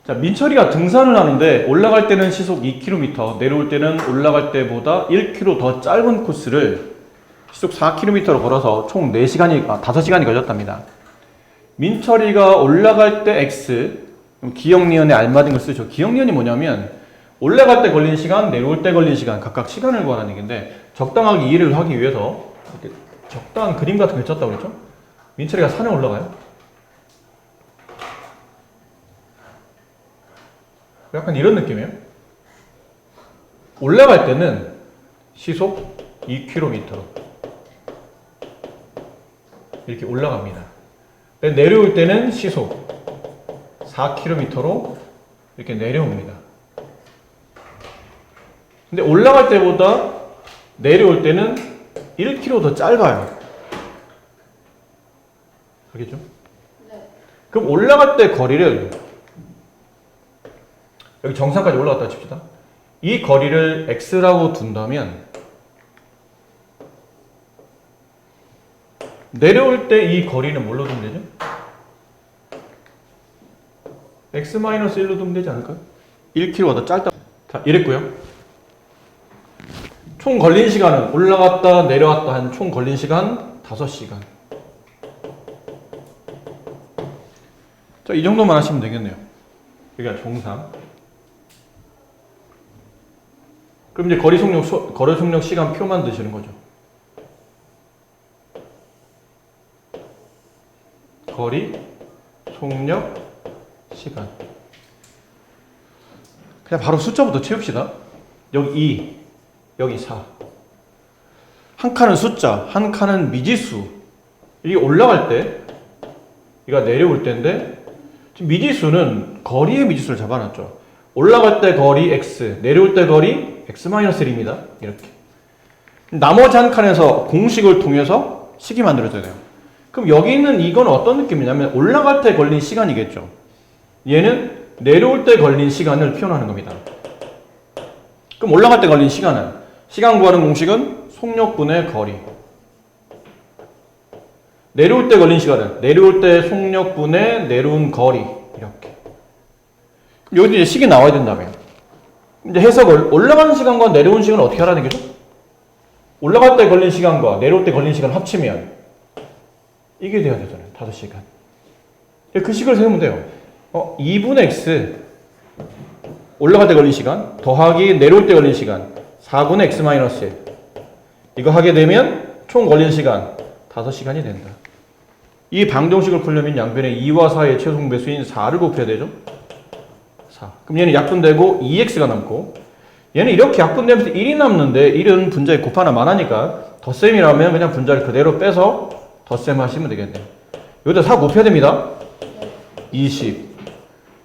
자, 민철이가 등산을 하는데 올라갈 때는 시속 2km, 내려올 때는 올라갈 때보다 1km 더 짧은 코스를 시속 4km로 걸어서 총 5시간이 걸렸답니다. 민철이가 올라갈 때 X, 기억니은에 알맞은 걸 쓰죠. 기억니은이 뭐냐면 올라갈 때 걸린 시간, 내려올 때 걸린 시간 각각 시간을 구하라는 얘기인데 적당하게 이해를 하기 위해서 이렇게 적당한 그림 같은 걸 쳤다고 그랬죠. 민철이가 산에 올라가요. 약간 이런 느낌이에요. 올라갈 때는 시속 2km로 이렇게 올라갑니다. 내려올 때는 시속 4km로 이렇게 내려옵니다. 근데 올라갈 때보다 내려올 때는 1km 더 짧아요. 알겠죠? 네. 그럼 올라갈 때 거리를 여기 정상까지 올라갔다 칩시다. 이 거리를 x라고 둔다면 내려올 때 이 거리는 뭘로 두면 되죠? x-1로 두면 되지 않을까요? 1km가 더 짧다. 자, 이랬고요. 총 걸린 시간은 올라갔다 내려왔다 한 총 걸린 시간 5시간. 자, 이 정도만 하시면 되겠네요. 여기가 정상. 그럼 이제 거리 속력 시간 표 만드시는 거죠. 거리 속력 시간. 그냥 바로 숫자부터 채웁시다. 여기 2, 여기 4. 한 칸은 숫자, 한 칸은 미지수. 이게 올라갈 때, 이가 내려올 때인데, 지금 미지수는 거리의 미지수를 잡아놨죠. 올라갈 때 거리 x, 내려올 때 거리 x-1입니다. 이렇게. 나머지 한 칸에서 공식을 통해서 식이 만들어져야 돼요. 그럼 여기 있는 이건 어떤 느낌이냐면 올라갈 때 걸린 시간이겠죠. 얘는 내려올 때 걸린 시간을 표현하는 겁니다. 그럼 올라갈 때 걸린 시간은 시간 구하는 공식은 속력분의 거리. 내려올 때 걸린 시간은 내려올 때 속력분의 내려온 거리. 이렇게. 여기도 이제 식이 나와야 된다며. 이제 해석을 올라가는 시간과 내려온 시간을 어떻게 하라는 얘기죠? 올라갈 때 걸린 시간과 내려올 때 걸린 시간 합치면 이게 돼야 되잖아요. 5시간. 그 식을 세우면 돼요. 2분의 x 올라갈 때 걸린 시간 더하기 내려올 때 걸린 시간 4분의 x-1 이거 하게 되면 총 걸린 시간 5시간이 된다. 이 방정식을 풀려면 양변에 2와 4의 최소공배수인 4를 곱해야 되죠. 4. 그럼 얘는 약분되고 2x가 남고 얘는 이렇게 약분되면서 1이 남는데 1은 분자에 곱하나 만하니까 덧셈이라면 그냥 분자를 그대로 빼서 덧셈 하시면 되겠네요. 여기다 4 곱해야 됩니다. 20.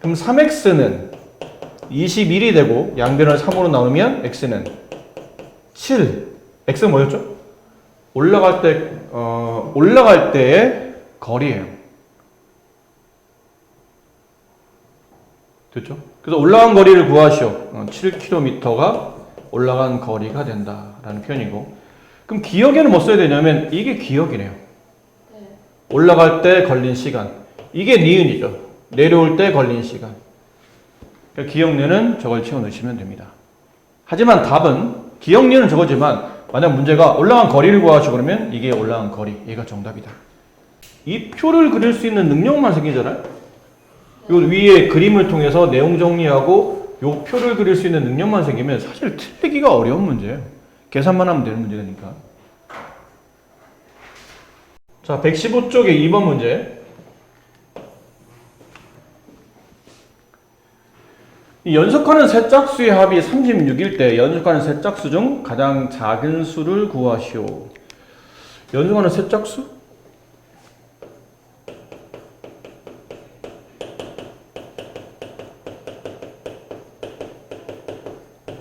그럼 3x는 21이 되고 양변을 3으로 나누면 x는 7. x는 뭐였죠? 올라갈 때의 거리예요. 됐죠? 그래서 올라간 거리를 구하시오. 7km가 올라간 거리가 된다라는 표현이고. 그럼 기억에는 뭐 써야 되냐면 이게 기억이래요. 올라갈 때 걸린 시간. 이게 니은이죠. 내려올 때 걸린 시간. 그러니까 기억니은 저걸 채워 넣으시면 됩니다. 하지만 답은 기억니은 저거지만 만약 문제가 올라간 거리를 구하시오 그러면 이게 올라간 거리. 얘가 정답이다. 이 표를 그릴 수 있는 능력만 생기잖아요. 요 위에 그림을 통해서 내용 정리하고 요 표를 그릴 수 있는 능력만 생기면 사실 틀리기가 어려운 문제예요. 계산만 하면 되는 문제니까. 자, 115쪽의 2번 문제. 이 연속하는 세 짝수의 합이 36일 때 연속하는 세 짝수 중 가장 작은 수를 구하시오. 연속하는 세 짝수?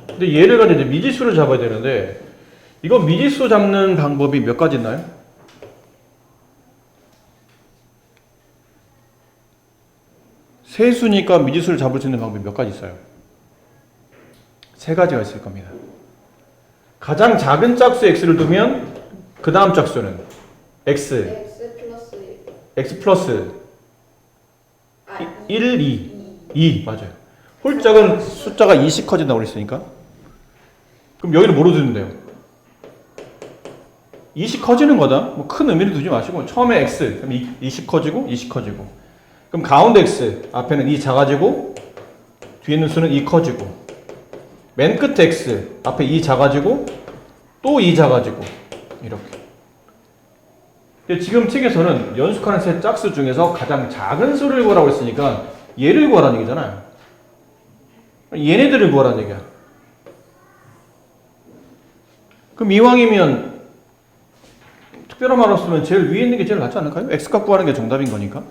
근데 얘를 가지고 이제 미지수를 잡아야 되는데 이거 미지수 잡는 방법이 몇 가지 있나요? 세수니까 미지수를 잡을 수 있는 방법이 몇 가지 있어요? 3가지가 있을 겁니다. 가장 작은 짝수 x를 두면 그 다음 짝수는 x 플러스 1, 2 2 맞아요. 홀짝은 숫자가 2씩 커진다고 그랬으니까. 그럼 여기를 뭐로 두면 돼요? 2씩 커지는 거다. 뭐 큰 의미를 두지 마시고 처음에 x 그럼 2씩 커지고 2씩 커지고 그럼 가운데 x 앞에는 2 작아지고 뒤에 있는 수는 2 커지고 맨 끝에 x 앞에 2 작아지고 또 2 작아지고 이렇게. 지금 책에서는 연속하는 세 짝수 중에서 가장 작은 수를 구하라고 했으니까 얘를 구하라는 얘기잖아요. 얘네들을 구하라는 얘기야. 그럼 이왕이면 특별한 말 없으면 제일 위에 있는 게 제일 낫지 않을까요? x값 구하는 게 정답인 거니까.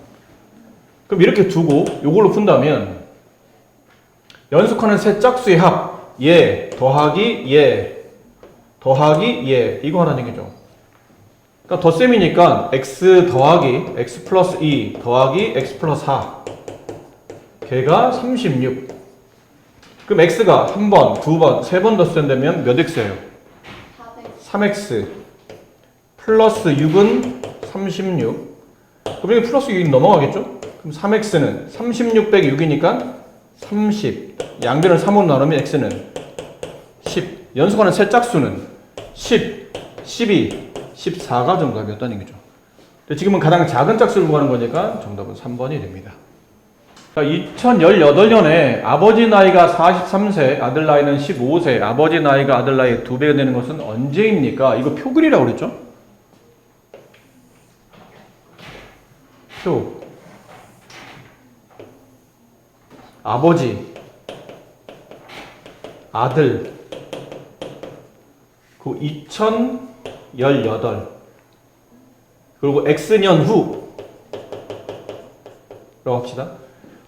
그럼 이렇게 두고 이걸로 푼다면 연속하는 세 짝수의 합, 얘 더하기 얘 더하기 얘 이거 하라는 얘기죠. 그러니까 덧셈이니까 x 더하기 x 플러스 2 더하기 x 플러스 4 걔가 36. 그럼 x가 한 번, 두 번, 세 번 덧셈되면 몇 x예요? 3x 플러스 6은 36. 그럼 여기 플러스 6이 넘어가겠죠? 그럼 3x는 36 빼기 6이니까 30. 양변을 3으로 나누면 x는 10. 연속하는 세 짝수는 10, 12, 14가 정답이었다는 얘기죠. 지금은 가장 작은 짝수를 구하는 거니까 정답은 3번이 됩니다. 자, 2018년에 아버지 나이가 43세, 아들 나이는 15세, 아버지 나이가 아들 나이의 2배가 되는 것은 언제입니까? 이거 표글이라고 그랬죠? 표. 아버지, 아들, 그 2018, 그리고 X년 후라고 합시다.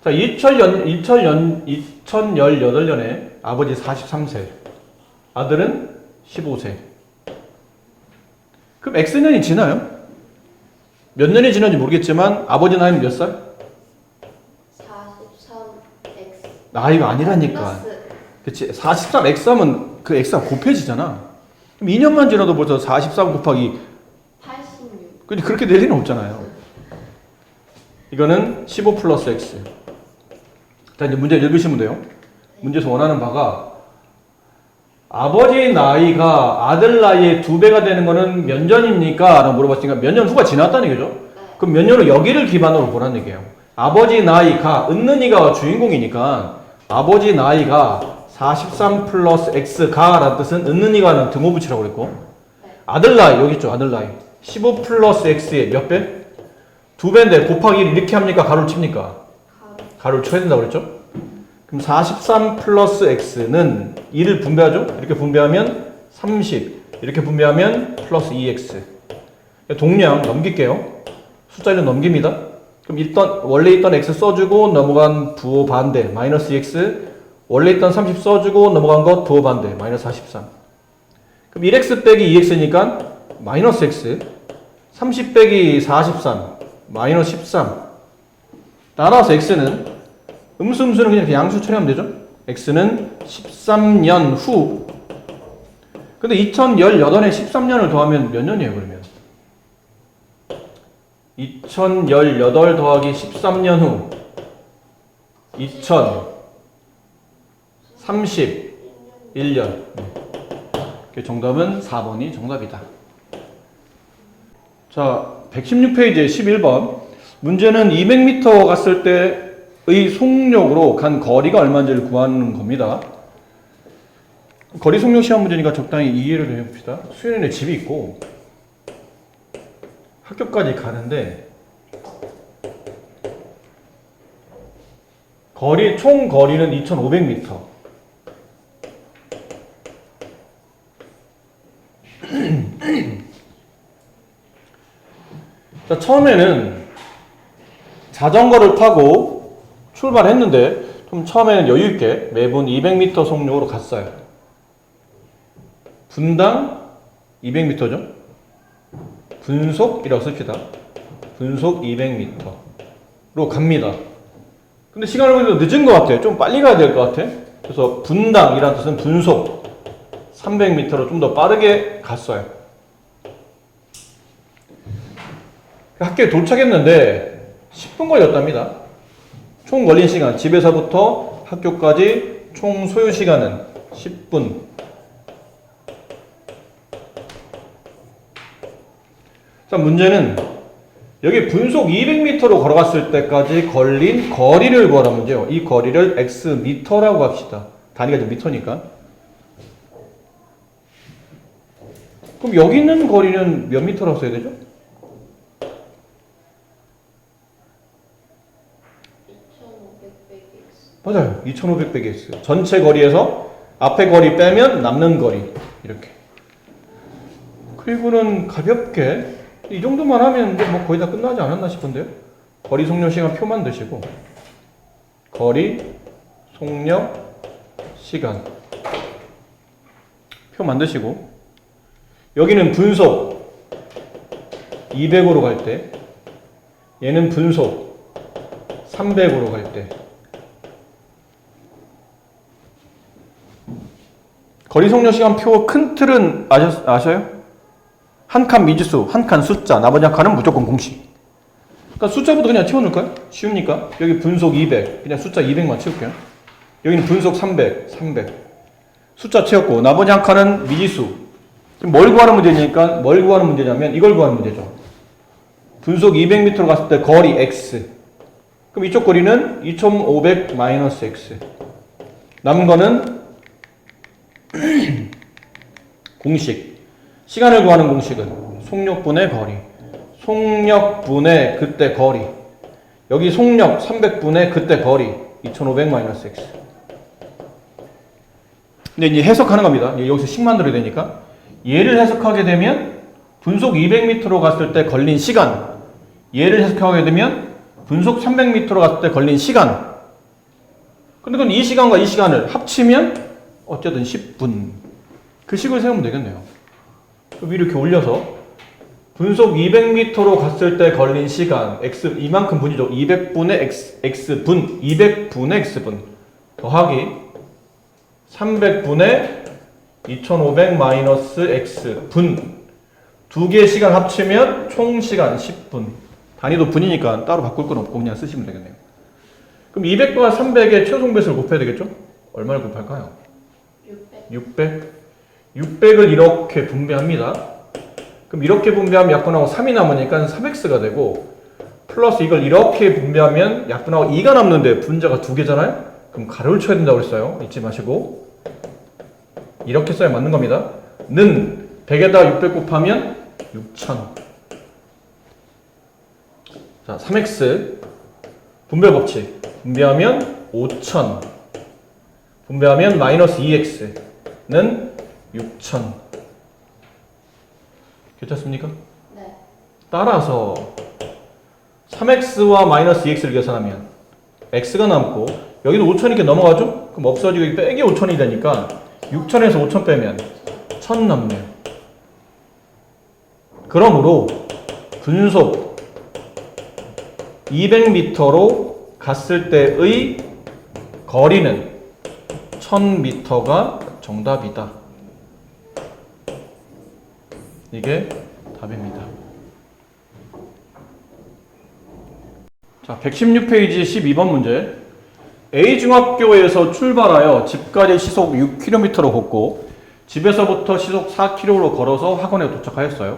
자, 2018년에 아버지 43세, 아들은 15세. 그럼 X년이 지나요? 몇 년이 지난지 모르겠지만 아버지 나이는 몇 살? 43x. 나이가 아니라니까. 그치? 43x 하면 그 x가 곱해지잖아. 그럼 2년만 지나도 벌써 43 곱하기 86. 근데 그렇게 될 리는 없잖아요. 이거는 15 플러스 x. 자, 이제 문제 읽으시면 돼요. 문제에서 원하는 바가 아버지 나이가 아들 나이의 2배가 되는 거는 몇 년입니까? 라고 물어봤으니까 몇 년 후가 지났다는 얘기죠. 네. 그럼 몇 년을 여기를 기반으로 보라는 얘기예요. 아버지 나이가, 은는이가 주인공이니까 아버지 나이가 43 플러스 x가 라는 뜻은 은는이가는 등호 붙이라고 그랬고 네. 아들 나이, 여기 있죠. 아들 나이 15 플러스 x의 몇 배? 2배인데 곱하기 1 이렇게 합니까? 가로를 칩니까? 가로를 쳐야 된다고 그랬죠? 그럼 43 플러스 x는 2를 분배하죠? 이렇게 분배하면 30 이렇게 분배하면 플러스 2x 동량 넘길게요. 숫자 1은 넘깁니다. 그럼 일단 원래 있던 x 써주고 넘어간 부호 반대 마이너스 2x 원래 있던 30 써주고 넘어간 것 부호 반대 마이너스 43 그럼 1x 빼기 2x니까 마이너스 x 30 빼기 43 마이너스 13 따라서 x는 음수는 그냥 양수 처리하면 되죠. x는 13년 후. 근데 2018에 13년을 더하면 몇 년이에요, 그러면? 2018 더하기 13년 후. 2031년. 정답은 4번이 정답이다. 자, 116페이지 11번. 문제는 200m 갔을 때의 속력으로 간 거리가 얼마인지를 구하는 겁니다. 거리 속력 시험 문제니까 적당히 이해를 해봅시다. 수연이네 집이 있고 학교까지 가는데 총 거리는 2,500m. 자, 처음에는 자전거를 타고 출발했는데 좀 처음에는 여유있게 매분 200m 속력으로 갔어요. 분당 200m죠. 분속이라고 씁시다. 분속 200m로 갑니다. 근데 시간을 보니까 늦은 것 같아요. 좀 빨리 가야 될 것 같아. 그래서 분당이라는 뜻은 분속 300m로 좀 더 빠르게 갔어요. 학교에 도착했는데 10분 걸렸답니다. 총 걸린 시간, 집에서부터 학교까지 총 소요 시간은 10분. 자, 문제는 여기 분속 200m로 걸어갔을 때까지 걸린 거리를 구하라는 문제예요. 이 거리를 x미터라고 합시다. 단위가 지금 미터니까. 그럼 여기 있는 거리는 몇 미터라고 써야 되죠? 2500x. 맞아요. 2500x. 전체 거리에서 앞에 거리 빼면 남는 거리. 이렇게. 그리고는 가볍게 이 정도만 하면 이제 뭐 거의 다 끝나지 않았나 싶은데요. 거리 속력 시간 표 만드시고 거리 속력 시간 표 만드시고 여기는 분속 200으로 갈 때 얘는 분속 300으로 갈 때 거리 속력 시간 표 큰 틀은 아셔요? 한 칸 미지수, 한 칸 숫자, 나머지 한 칸은 무조건 공식. 그러니까 숫자부터 그냥 채워놓을까요? 쉬우니까. 여기 분속 200, 그냥 숫자 200만 채울게요. 여기는 분속 300, 300. 숫자 채웠고, 나머지 한 칸은 미지수. 지금 뭘 구하는 문제니까, 뭘 구하는 문제냐면 이걸 구하는 문제죠. 분속 200m로 갔을 때 거리 x. 그럼 이쪽 거리는 2500 마이너스 x. 남은 거는 공식. 시간을 구하는 공식은 속력분의 거리. 속력분의 그때 거리. 여기 속력 300분의 그때 거리. 2500 마이너스 x. 근데 이제 해석하는 겁니다. 여기서 식 만들어야 되니까. 얘를 해석하게 되면 분속 200m로 갔을 때 걸린 시간. 얘를 해석하게 되면 분속 300m로 갔을 때 걸린 시간. 근데 그럼 이 시간과 이 시간을 합치면 어쨌든 10분. 그 식을 세우면 되겠네요. 위로 이렇게 올려서 분속 200m로 갔을 때 걸린 시간 x 이만큼 분이죠. 200분의 x분 200분의 x분 더하기 300분의 2500 마이너스 x분 두 개의 시간 합치면 총 시간 10분. 단위도 분이니까 따로 바꿀 건 없고 그냥 쓰시면 되겠네요. 그럼 200과 300의 최소배수를 곱해야 되겠죠? 얼마를 곱할까요? 600. 600을 이렇게 분배합니다. 그럼 이렇게 분배하면 약분하고 3이 남으니까 3x가 되고 플러스 이걸 이렇게 분배하면 약분하고 2가 남는데 분자가 두 개잖아요? 그럼 가로를 쳐야 된다고 그랬어요. 잊지 마시고 이렇게 써야 맞는 겁니다. 는 100에다 600 곱하면 6000. 자, 3x 분배 법칙 분배하면 5000 분배하면 마이너스 2x는 6000. 괜찮습니까? 네. 따라서 3x와 마이너스 2x를 계산하면 x가 남고 여기도 5000 이렇게 넘어가죠? 그럼 없어지고 여기 빼기 5000이 되니까 6000에서 5000 빼면 1000 남네요. 그러므로 분속 200m로 갔을 때의 거리는 1000m가 정답이다. 이게 답입니다. 자, 116페이지 12번 문제. A중학교에서 출발하여 집까지 시속 6km로 걷고 집에서부터 시속 4km로 걸어서 학원에 도착하였어요.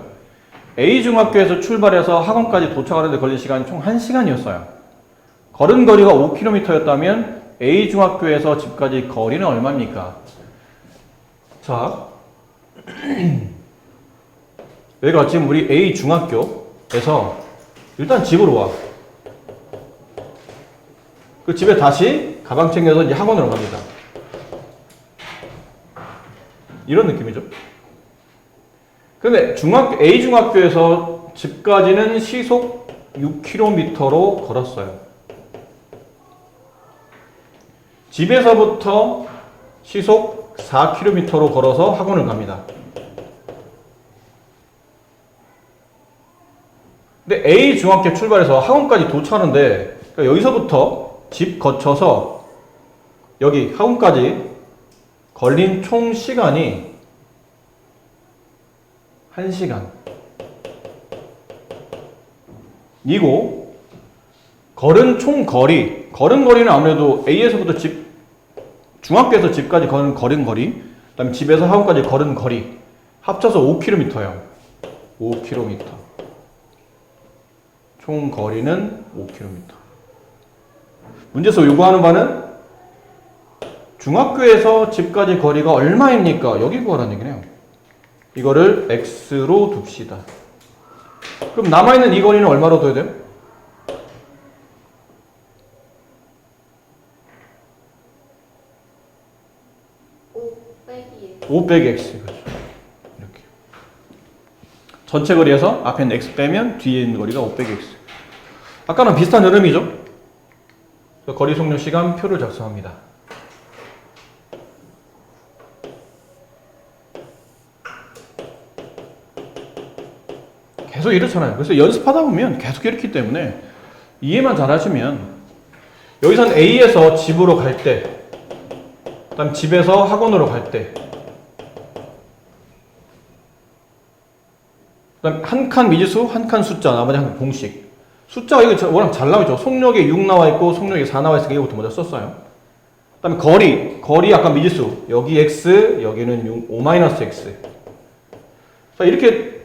A중학교에서 출발해서 학원까지 도착하는데 걸린 시간이 총 1시간이었어요. 걸은 거리가 5km였다면 A중학교에서 집까지 거리는 얼마입니까? 자, 여기가 지금 우리 A중학교에서 일단 집으로 와. 그 집에 다시 가방 챙겨서 이제 학원으로 갑니다. 이런 느낌이죠. 근데 A중학교에서 집까지는 시속 6km로 걸었어요. 집에서부터 시속 4km로 걸어서 학원을 갑니다. 근데 A중학교 출발해서 학원까지 도착하는데 그러니까 여기서부터 집 거쳐서 여기 학원까지 걸린 총 시간이 1시간 이고 걸은 총 거리 걸은 거리는 아무래도 A에서부터 중학교에서 집까지 걸은 거리, 그 다음에 집에서 학원까지 걸은 거리 합쳐서 5km예요. 5km. 총 거리는 5km. 문제에서 요구하는 바는 중학교에서 집까지 거리가 얼마입니까? 여기 구하라는 얘기네요. 이거를 x로 둡시다. 그럼 남아있는 이 거리는 얼마로 둬야 돼요? 5 빼기 x. 그렇죠. 이렇게. 전체 거리에서 앞에 있는 x 빼면 뒤에 있는 거리가 5 빼기 x. 아까랑 비슷한 흐름이죠? 거리 속력 시간 표를 작성합니다. 계속 이렇잖아요. 그래서 연습하다 보면 계속 이렇기 때문에 이해만 잘 하시면 여기선 A에서 집으로 갈 때, 그 다음 집에서 학원으로 갈 때, 그 다음 한 칸 미지수, 한 칸 숫자, 나머지 한 칸 공식. 숫자가 이거 워낙 잘 나와있죠. 속력에 6 나와있고 속력에 4 나와있으니까 이거부터 먼저 썼어요. 그 다음에 거리 아까 미지수. 여기 x, 여기는 5-x. 이렇게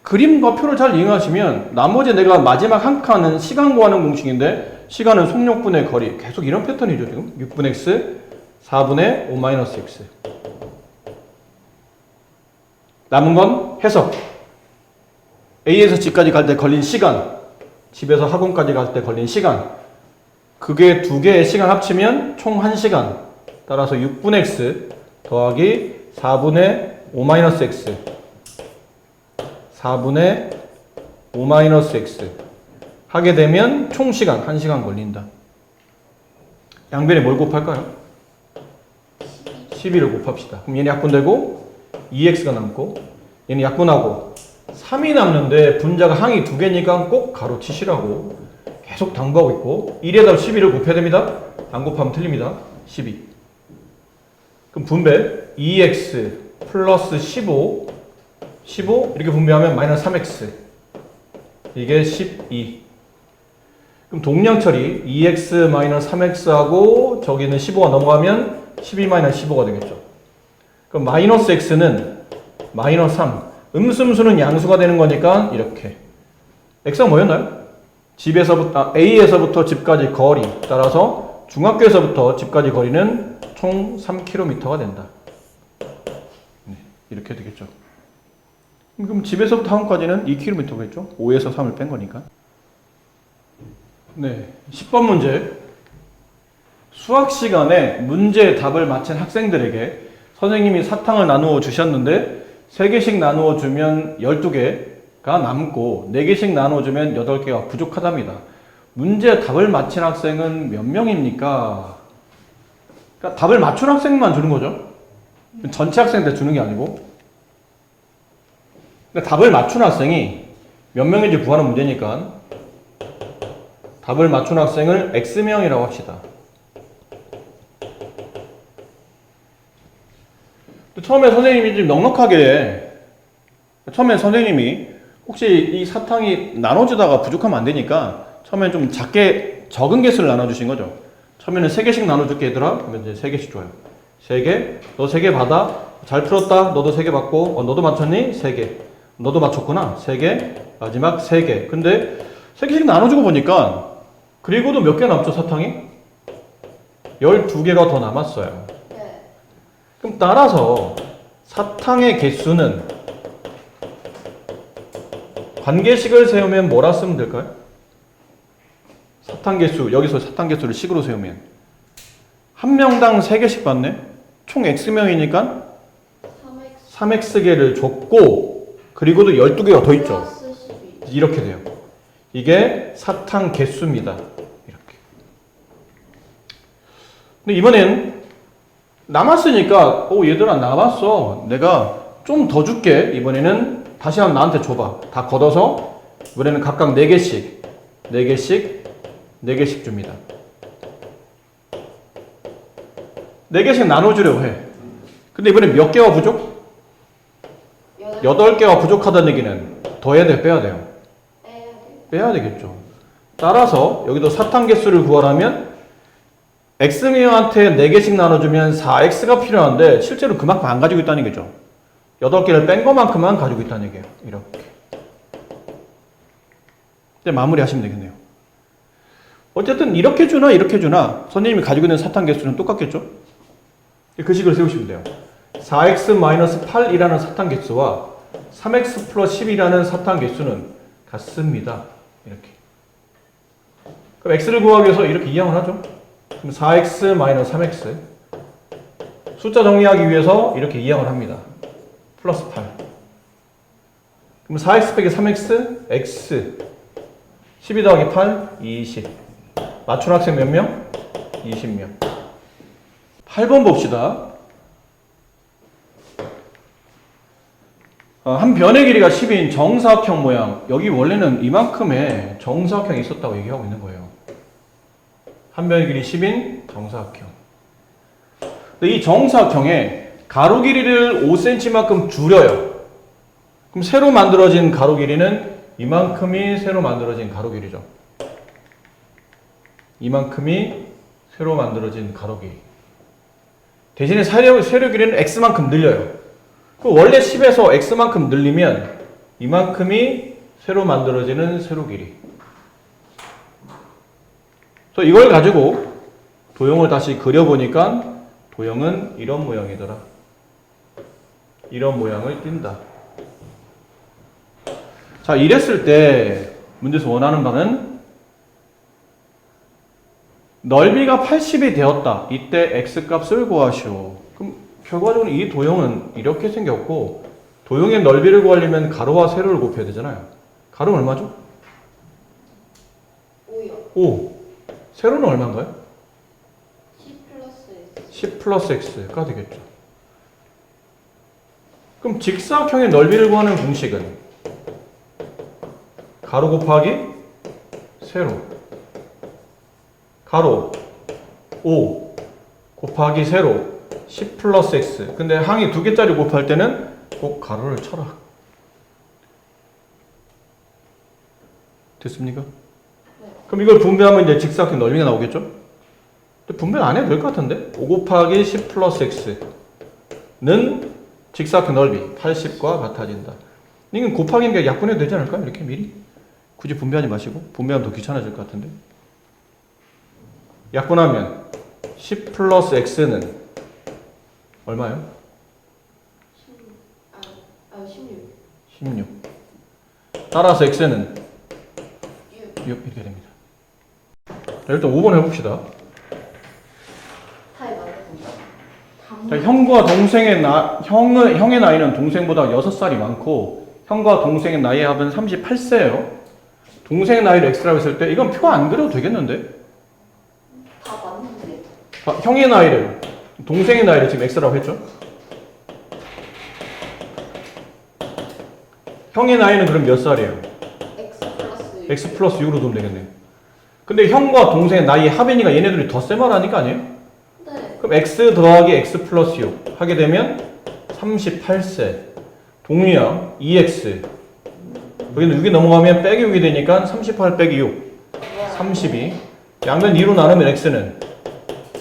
그림과 표를 잘 이용하시면 나머지 내가 마지막 한 칸은 시간 구하는 공식인데 시간은 속력분의 거리. 계속 이런 패턴이죠. 지금 6분 x, 4분의 5-x. 남은 건 해석. A에서 집까지 갈 때 걸린 시간, 집에서 학원까지 갈 때 걸린 시간, 그게 두 개의 시간 합치면 총 1시간. 따라서 6분 x 더하기 4분의 5-x 4분의 5-x 하게 되면 총 시간 1시간 걸린다. 양변에 뭘 곱할까요? 12를 곱합시다. 그럼 얘는 약분되고 2x가 남고 얘는 약분하고 3이 남는데 분자가 항이 두 개니까 꼭 가로치시라고 계속 당부하고 있고 1에다 12를 곱해야 됩니다. 안 곱하면 틀립니다. 12. 그럼 분배 2x 플러스 15 이렇게 분배하면 마이너스 3x 이게 12. 그럼 동량 처리 2x 마이너스 3x하고 저기는 15가 넘어가면 12 마이너스 15가 되겠죠. 그럼 마이너스 x는 마이너스 3. 음수는 양수가 되는 거니까 이렇게. x가 뭐였나요? A에서부터 집까지 거리 따라서 중학교에서부터 집까지 거리는 총 3km가 된다. 네, 이렇게 되겠죠. 그럼 집에서부터 학원까지는 2km겠죠? 5에서 3을 뺀 거니까. 네, 10번 문제. 수학 시간에 문제의 답을 맞힌 학생들에게 선생님이 사탕을 나누어 주셨는데 3개씩 나누어 주면 12개가 남고 4개씩 나누어 주면 8개가 부족하답니다. 문제의 답을 맞힌 학생은 몇 명입니까? 그러니까 답을 맞춘 학생만 주는 거죠. 전체 학생한테 주는 게 아니고. 근데 답을 맞춘 학생이 몇 명인지 구하는 문제니까 답을 맞춘 학생을 X명이라고 합시다. 처음에 선생님이 좀 넉넉하게 처음에 선생님이 혹시 이 사탕이 나눠주다가 부족하면 안 되니까 처음엔 좀 적은 개수를 나눠주신 거죠. 처음에는 3개씩 나눠줄게 얘들아. 그러면 이제 3개씩 줘요. 3개, 너 3개 받아. 잘 풀었다. 너도 3개 받고. 너도 맞췄니? 3개. 너도 맞췄구나. 3개. 마지막 3개. 근데 3개씩 나눠주고 보니까 그리고도 몇 개 남죠 사탕이? 12개가 더 남았어요. 그럼 따라서 사탕의 개수는 관계식을 세우면 뭐라 쓰면 될까요? 사탕 개수, 여기서 사탕 개수를 식으로 세우면 한 명당 3개씩 받네? 총 X명이니까 3X개를 줬고 그리고도 12개가 더 있죠. 이렇게 돼요. 이게 사탕 개수입니다. 이렇게. 근데 이번엔 남았으니까 얘들아 남았어. 내가 좀 더 줄게. 이번에는 다시 한번 나한테 줘봐. 다 걷어서 이번에는 각각 4개씩 4개씩 줍니다. 4개씩 나눠주려고 해. 근데 이번엔 몇 개가 부족? 8개가 부족하다는 얘기는 더 해야 돼, 빼야 돼요? 빼야 되겠죠. 따라서 여기도 사탕 개수를 구하라면 x명한테 4개씩 나눠주면 4x가 필요한데 실제로 그만큼 안 가지고 있다는 얘기죠. 8개를 뺀 것만큼만 가지고 있다는 얘기예요. 이렇게. 이제 마무리하시면 되겠네요. 어쨌든 이렇게 주나 이렇게 주나 선생님이 가지고 있는 사탕 개수는 똑같겠죠? 그 식을 세우시면 돼요. 4x-8이라는 사탕 개수와 3x 플러스 10이라는 사탕 개수는 같습니다. 이렇게. 그럼 x를 구하기 위해서 이렇게 이항을 하죠. 그럼 4x-3x 숫자 정리하기 위해서 이렇게 이항을 합니다. 플러스 8. 그럼 4x 빼기 3x x 12 더하기 8 20. 맞춘 학생 몇 명? 20명. 8번 봅시다. 한 변의 길이가 10인 정사각형 모양. 여기 원래는 이만큼의 정사각형이 있었다고 얘기하고 있는 거예요. 한 변의 길이 10인 정사각형. 근데 이 정사각형에 가로 길이를 5cm만큼 줄여요. 그럼 새로 만들어진 가로 길이는 이만큼이 새로 만들어진 가로 길이죠. 이만큼이 새로 만들어진 가로 길이. 대신에 세로 길이는 x만큼 늘려요. 원래 10에서 x만큼 늘리면 이만큼이 새로 만들어지는 세로 길이. 그래서 이걸 가지고 도형을 다시 그려보니까 도형은 이런 모양이더라. 이런 모양을 띈다. 자, 이랬을 때 문제에서 원하는 바는 넓이가 80이 되었다. 이때 x값을 구하시오. 그럼 결과적으로 이 도형은 이렇게 생겼고 도형의 넓이를 구하려면 가로와 세로를 곱해야 되잖아요. 가로는 얼마죠? 5요. 5. 세로는 얼마인가요? 10 플러스 x. 10 플러스 x가 되겠죠. 그럼 직사각형의 넓이를 구하는 공식은 가로 곱하기 세로. 가로 5 곱하기 세로 10 플러스 x. 근데 항이 2개짜리 곱할 때는 꼭 가로를 쳐라. 됐습니까? 네. 그럼 이걸 분배하면 이제 직사각형 넓이가 나오겠죠? 근데 분배 안 해도 될 것 같은데? 5 곱하기 10 플러스 x는 직사각형 넓이 80과 같아진다. 이건 곱하기니까 약분해도 되지 않을까요? 이렇게 미리? 굳이 분배하지 마시고 분배하면 더 귀찮아질 것 같은데. 약분하면 10 플러스 x는 얼마예요? 16. 16. 따라서 x는 6. 6 이렇게 됩니다. 자, 일단 5번 해봅시다. 타입 맞습니다. 자, 형의 나이는 동생보다 6살이 많고 형과 동생의 나이의 합은 38세예요. 동생의 나이를 x라고 했을 때 이건 표 안 그려도 되겠는데? 다 맞는데. 형의 나이를 동생의 나이를 지금 x라고 했죠? 형의 나이는 그럼 몇 살이에요? x 플러스 6으로 두면 되겠네요. 근데 형과 동생의 나이의 합이니까 얘네들이 덧셈 하라는 거 아니에요? 네. 그럼 x 더하기 x 플러스 6 하게 되면 38세. 동류형 2x. 여기는 6이 넘어가면 빼기 6이 되니까 38 빼기 6. 32. 양변 2로 나누면 x는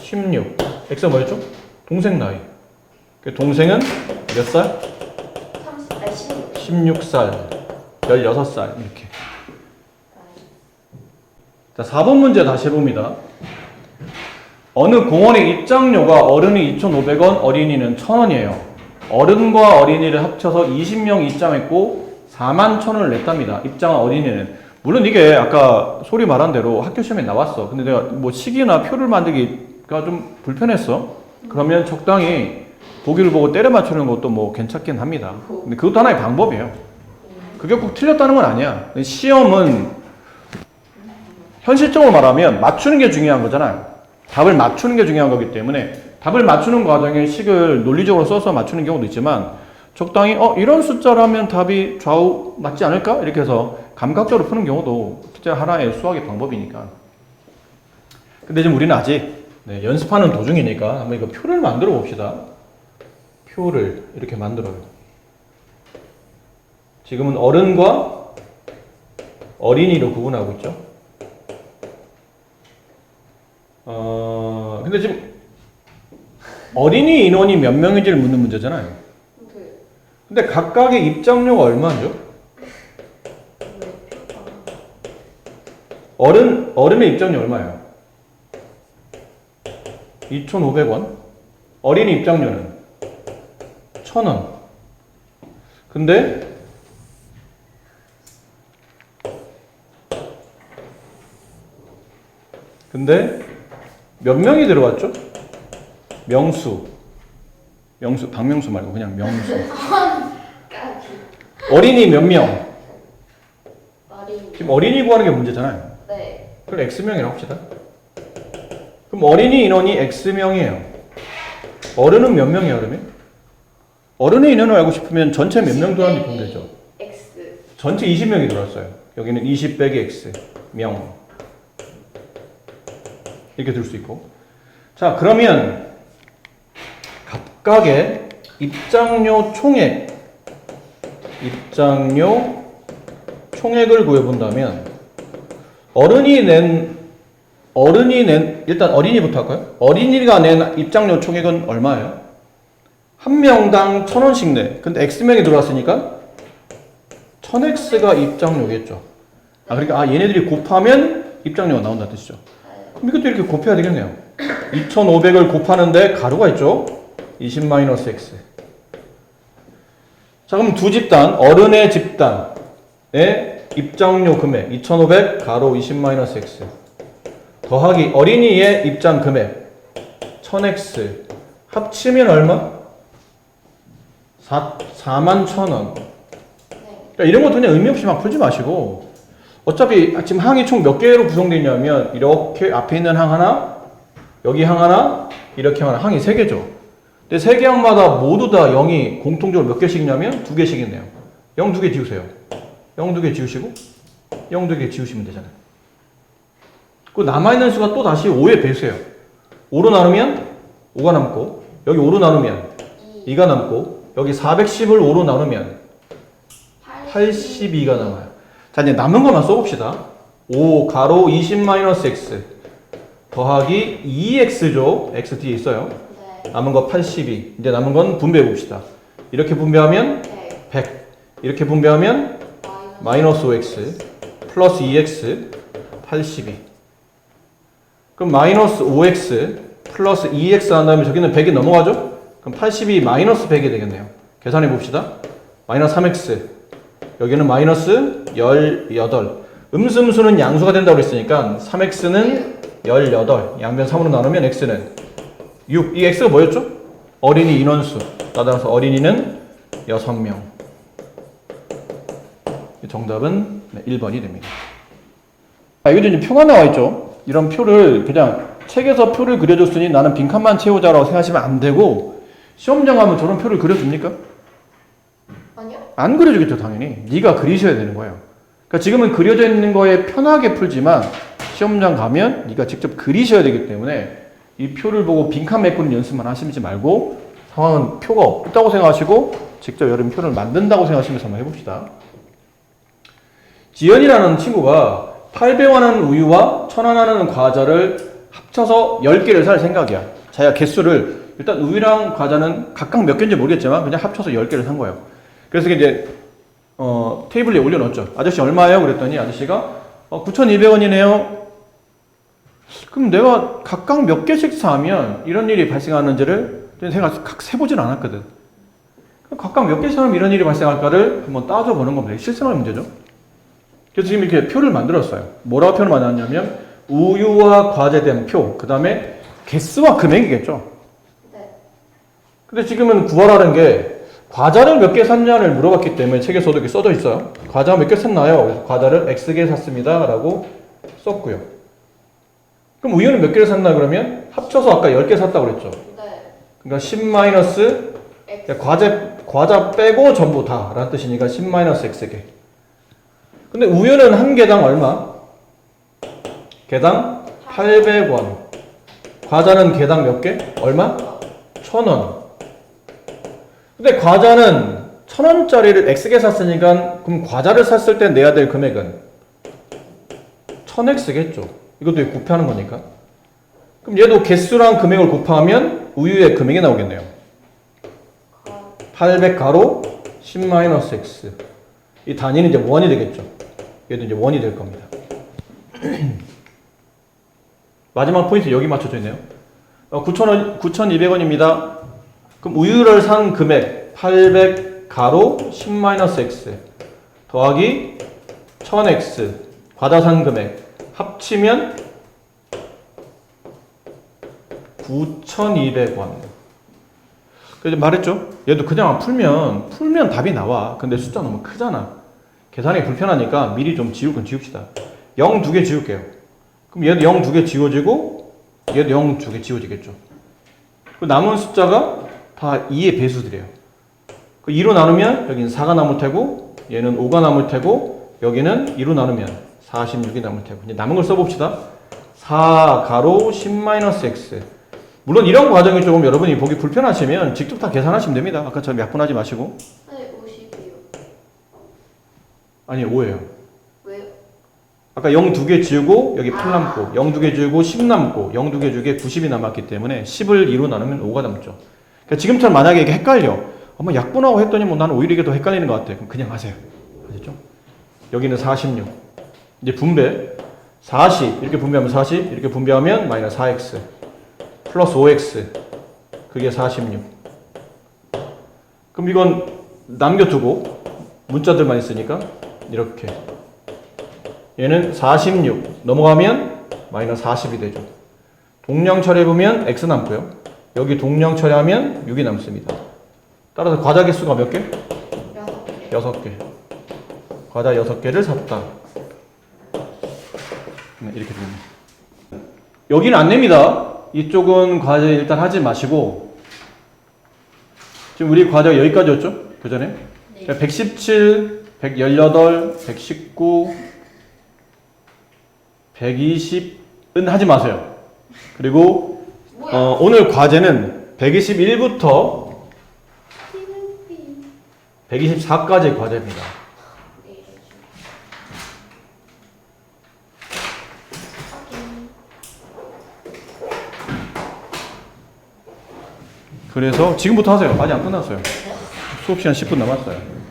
16. x가 뭐였죠? 동생 나이. 동생은 몇 살? 16살. 16살. 이렇게. 자, 4번 문제 다시 해봅니다. 어느 공원의 입장료가 어른이 2,500원, 어린이는 1,000원이에요. 어른과 어린이를 합쳐서 20명 입장했고 41,000원을 냈답니다. 입장한 어린이는. 물론 이게 아까 소리 말한 대로 학교 시험에 나왔어. 근데 내가 뭐 식이나 표를 만들기가 좀 불편했어. 그러면 적당히 보기를 보고 때려 맞추는 것도 뭐 괜찮긴 합니다. 근데 그것도 하나의 방법이에요. 그게 꼭 틀렸다는 건 아니야. 시험은 현실적으로 말하면 맞추는 게 중요한 거잖아요. 답을 맞추는 게 중요한 거기 때문에 답을 맞추는 과정에 식을 논리적으로 써서 맞추는 경우도 있지만 적당히 이런 숫자라면 답이 좌우 맞지 않을까? 이렇게 해서 감각적으로 푸는 경우도 진짜 하나의 수학의 방법이니까. 근데 지금 우리는 아직 연습하는 도중이니까 한번 이거 표를 만들어 봅시다. 표를 이렇게 만들어요. 지금은 어른과 어린이로 구분하고 있죠. 근데 지금 어린이 인원이 몇 명인지를 묻는 문제잖아요. 네. 근데 각각의 입장료가 얼마죠? 왜 표가? 어른의 입장료 얼마예요? 2,500원. 어린이 입장료는 1,000원. 근데 몇 명이 들어왔죠? 명수, 박명수 말고 그냥 명수. 까기. 어린이 몇 명? 말이. 지금 어린이 구하는 게 문제잖아요. 네. 그럼 X명이라고 합시다. 그럼 어린이 인원이 X명이에요. 어른은 몇 명이에요, 그러면? 어른의 인원을 알고 싶으면 전체 몇 명 들어왔는지 보면 되죠. X. 전체 20명이 들어왔어요. 여기는 20 빼기 X, 명. 이렇게 들 수 있고. 자, 그러면 각각의 입장료 총액을 구해본다면 일단 어린이부터 할까요? 어린이가 낸 입장료 총액은 얼마예요? 한 명당 1,000원씩 내. 근데 X명이 들어왔으니까 1000X가 입장료겠죠. 그러니까 얘네들이 곱하면 입장료가 나온다는 뜻이죠. 그럼 이것도 이렇게 곱해야 되겠네요. 2,500을 곱하는데 가로가 있죠. 20-X. 자, 그럼 두 집단, 어른의 집단의 입장료 금액 2,500 가로 20-X 더하기 어린이의 입장 금액 1000X 합치면 얼마? 41,000원. 그러니까 이런 것도 그냥 의미 없이 막 풀지 마시고 어차피 지금 항이 총 몇 개로 구성되어 있냐면 이렇게 앞에 있는 항 하나, 여기 항 하나, 이렇게 하나, 항이 3개죠. 근데 3개 항마다 모두 다 0이 공통적으로 몇 개씩이냐면 2개씩 있네요. 0 2개 지우세요. 0 2개 지우시고 0 2개 지우시면 되잖아요. 그 남아있는 수가 또 다시 5의 배수예요. 5로 나누면 5가 남고 여기 5로 나누면 2가 남고 여기 410을 5로 나누면 82가 남아요. 자, 이제 남은 것만 써봅시다. 5 가로 20-X 더하기 2X죠. X 뒤에 있어요. 네. 남은 거 82. 이제 남은 건 분배해 봅시다. 이렇게 분배하면 100. 이렇게 분배하면 마이너스 5X 플러스 2X 82. 그럼 마이너스 5X 플러스 2X 한 다음에 저기는 100이 넘어가죠? 그럼 82 마이너스 100이 되겠네요. 계산해 봅시다. 마이너스 3X 여기는 마이너스 18. 음수는 양수가 된다고 그랬으니까 3x는 18. 양변 3으로 나누면 x는 6. 이 x가 뭐였죠? 어린이 인원수. 따라서 어린이는 6명. 정답은 1번이 됩니다. 여기도 이제 표가 나와 있죠. 이런 표를 그냥 책에서 표를 그려줬으니 나는 빈칸만 채우자라고 생각하시면 안 되고 시험장 가면 저런 표를 그려줍니까? 아니요? 안 그려주겠죠, 당연히. 네가 그리셔야 되는 거예요. 그러니까 지금은 그려져 있는 거에 편하게 풀지만 시험장 가면 네가 직접 그리셔야 되기 때문에 이 표를 보고 빈칸 메꾸는 연습만 하시지 말고 상황은 표가 없다고 생각하시고 직접 여름 표를 만든다고 생각하시면서 한번 해봅시다. 지연이라는 친구가 800원하는 우유와 1000원하는 과자를 합쳐서 10개를 살 생각이야. 자기가 개수를 일단 우유랑 과자는 각각 몇 개인지 모르겠지만 그냥 합쳐서 10개를 산 거예요. 그래서 이제 테이블에 올려놓았죠. 아저씨 얼마예요? 그랬더니 아저씨가 9,200원이네요. 그럼 내가 각각 몇 개씩 사면 이런 일이 발생하는지를 생각 세보진 않았거든. 각각 몇 개씩 사면 이런 일이 발생할까를 한번 따져보는 겁니다. 실생활 문제죠. 그래서 지금 이렇게 표를 만들었어요. 뭐라고 표를 만들었냐면 우유와 과자에 대한 표, 그 다음에 개수와 금액이겠죠. 네. 근데 지금은 구하라는 게 과자를 몇 개 샀냐를 물어봤기 때문에 책에서도 이렇게 써져 있어요. 과자 몇 개 샀나요? 그래서 과자를 X개 샀습니다. 라고 썼고요. 그럼 우유는 몇 개를 샀나 그러면 합쳐서 아까 10개 샀다고 그랬죠. 네. 그러니까 10 과자 빼고 전부 다 라는 뜻이니까 10-X개. 근데 우유는 한 개당 얼마? 개당 800원. 과자는 개당 몇 개? 얼마? 1,000원. 근데 과자는 1,000원짜리를 X개 샀으니까 그럼 과자를 샀을 때 내야 될 금액은 1000X겠죠. 이것도 곱하는 거니까. 그럼 얘도 개수랑 금액을 곱하면 우유의 금액이 나오겠네요. 800 가로 10-x. 이 단위는 이제 원이 되겠죠. 얘도 이제 원이 될 겁니다. 마지막 포인트 여기 맞춰져 있네요. 9,200원입니다. 그럼 우유를 산 금액 800 가로 10-x 더하기 1000x 과자 산 금액 합치면 9,200원. 그래서 말했죠. 얘도 그냥 풀면 답이 나와. 근데 숫자 너무 크잖아. 계산이 불편하니까 미리 좀 지울 건 지웁시다. 0 2개 지울게요. 그럼 얘도 0 2개 지워지고 얘도 0 2개 지워지겠죠. 그 남은 숫자가 다 2의 배수들이에요. 그 2로 나누면 여기는 4가 남을 테고 얘는 5가 남을 테고 여기는 2로 나누면 46이 남을 테고 이제 남은 걸 써봅시다. 4 가로 10-x. 물론 이런 과정이 조금 여러분이 보기 불편하시면 직접 다 계산하시면 됩니다. 아까처럼 약분하지 마시고. 아니 50이요. 아니 5예요. 왜요? 아까 0 2개 지우고 여기 8 남고 0 2개 지우고 10 남고 0 2개 지우게 90이 남았기 때문에 10을 2로 나누면 5가 남죠. 그러니까 지금처럼 만약에 이게 헷갈려. 아마 약분하고 했더니 뭐 나는 오히려 이게 더 헷갈리는 것 같아. 그럼 그냥 하세요. 아시죠? 여기는 46. 이제 분배. 40 이렇게 분배하면 40 이렇게 분배하면 마이너스 4x 플러스 5x 그게 46. 그럼 이건 남겨두고 문자들만 있으니까 이렇게 얘는 46 넘어가면 마이너스 40이 되죠. 동량 처리해보면 x 남고요. 여기 동량 처리하면 6이 남습니다. 따라서 과자 개수가 몇 개? 6개. 6개. 과자 6개를 샀다. 네, 이렇게 됩니다. 여기는 안 냅니다. 이쪽은 과제 일단 하지 마시고 지금 우리 과제가 여기까지였죠? 그 전에? 네. 117, 118, 119, 120은 하지 마세요. 그리고 오늘 과제는 121부터 124까지 과제입니다. 네. 그래서 지금부터 하세요. 아직 안 끝났어요. 수업 시간 10분 남았어요.